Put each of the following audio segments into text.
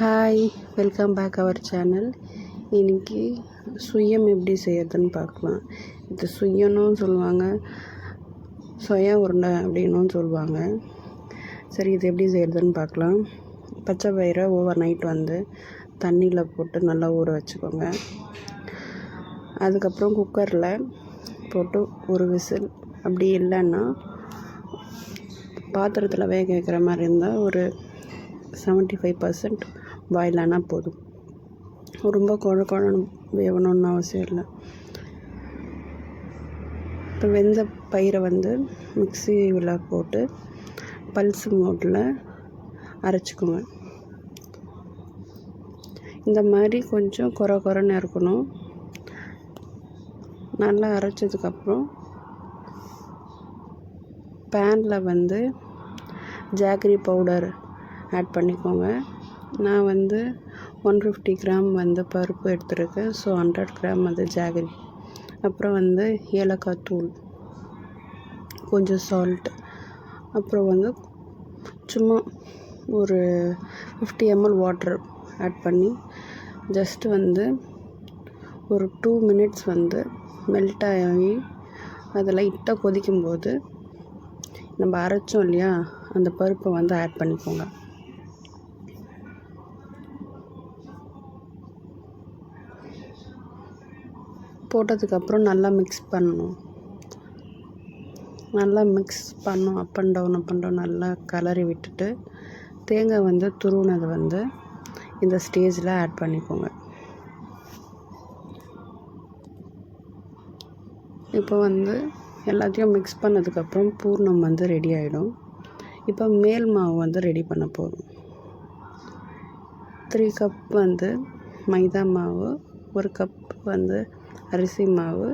Hi, welcome back our channel. இன்றைக்கி சுயம் எப்படி செய்யறதுன்னு பார்க்கலாம். இது சுயம்னும் சொல்லுவாங்க, சொய உருண்டை அப்படின்னும் சொல்லுவாங்க. சரி, இது எப்படி செய்கிறதுன்னு பார்க்கலாம். பச்சை பயிரை ஓவர் நைட் தண்ணியில் போட்டு நல்லா ஊற வச்சுக்கோங்க. அதுக்கப்புறம் குக்கரில் போட்டு ஒரு விசில், அப்படி இல்லைன்னா பாத்திரத்தில் வேக வைக்கிற மாதிரி இருந்தால் ஒரு 75% பாயில் ஆனால் போதும். ரொம்ப குழன்னு வேகணும்னு அவசியம் இல்லை. இப்போ வெந்த பயிரை மிக்சியில் போட்டு பல்ஸ் மோட்டில் அரைச்சிக்கோங்க. இந்த மாதிரி கொஞ்சம் குறைன்னு இருக்கணும். நல்லா அரைச்சதுக்கப்புறம் பேனில் ஜாகரி பவுடர் ஆட் பண்ணிக்கோங்க. நான் 150 கிராம் பருப்பு எடுத்துருக்கேன். ஸோ 100 கிராம் ஜாகரி, அப்புறம் ஏலக்காய் தூள், கொஞ்சம் சால்ட், அப்புறம் சும்மா ஒரு 50 ml வாட்டர் ஆட் பண்ணி ஜஸ்ட்டு ஒரு 2 minutes மெல்ட் ஆகி அது லைட்டாக கொதிக்கும்போது நம்ம அரைச்சோம் இல்லையா, அந்த பருப்பை ஆட் பண்ணிக்கோங்க. போட்டதுக்கப்புறம் நல்லா மிக்ஸ் பண்ணணும். அப் அண்ட் டவுன் நல்லா கலரி விட்டுட்டு தேங்காய் துருவினதை இந்த ஸ்டேஜில் ஆட் பண்ணிக்கோங்க. இப்போ எல்லாத்தையும் மிக்ஸ் பண்ணதுக்கப்புறம் பூர்ணம் ரெடி ஆகிடும். இப்போ மேல் மாவு ரெடி பண்ண போதும். 3 கப் மைதா மாவு, 1 கப் அரிசி மாவு,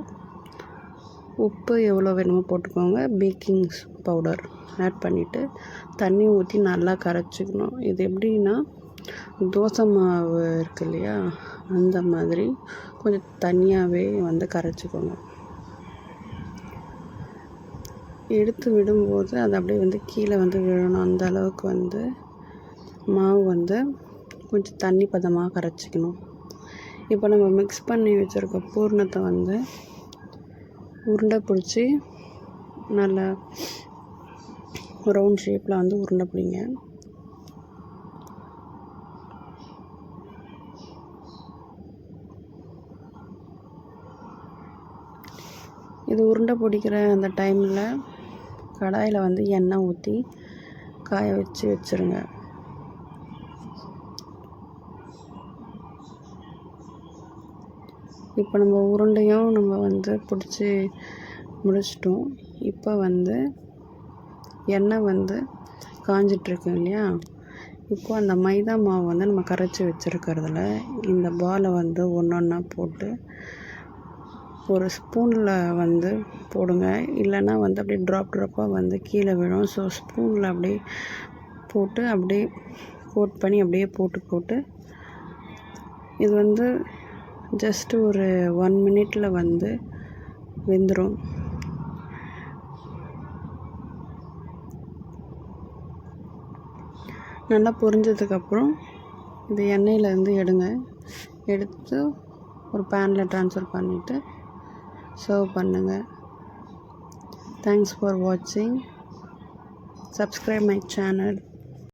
உப்பு எவ்வளோ வேணுமோ போட்டுக்கோங்க, பேக்கிங் பவுடர் ஆட் பண்ணிவிட்டு தண்ணி ஊற்றி நல்லா கரைச்சிக்கணும். இது எப்படின்னா தோசை மாவு இருக்கு இல்லையா, அந்த மாதிரி கொஞ்சம் தனியாகவே கரைச்சிக்கோங்க. எடுத்து விடும்போது அது அப்படியே கீழே விழணும். அந்த அளவுக்கு மாவு கொஞ்சம் தண்ணி பதமாக கரைச்சிக்கணும். இப்போ நம்ம மிக்ஸ் பண்ணி வச்சுருக்க பூர்ணத்தை உருண்டை பிடிச்சி நல்லா ரவுண்ட் ஷேப்பில் உருண்டை பிடிங்க. இது உருண்டை பிடிக்கிற அந்த டைமில் கடாயில் எண்ணெய் ஊற்றி காய வச்சுருங்க. இப்போ நம்ம உருண்டையும் நம்ம பிடிச்சி முடிச்சிட்டோம். இப்போ எண்ணெய் காஞ்சிட்ருக்கு இல்லையா, இப்போ அந்த மைதா மாவு நம்ம கரைச்சி வச்சுருக்கிறதுல இந்த பாலை ஒன்றா போட்டு ஒரு ஸ்பூனில் போடுங்க. இல்லைன்னா அப்படியே ட்ராப்பாக கீழே விழும். ஸோ ஸ்பூனில் அப்படியே போட்டு அப்படியே கோட் பண்ணி அப்படியே போட்டு இது ஜஸ்ட்டு ஒரு 1 minute வெந்துடும். நல்லா பொரிஞ்சதுக்கப்புறம் இது எண்ணெயிலேருந்து எடுத்து ஒரு பேனில் ட்ரான்ஸ்ஃபர் பண்ணிவிட்டு சர்வ் பண்ணுங்கள். தேங்க்ஸ் ஃபார் வாட்சிங். Subscribe my channel.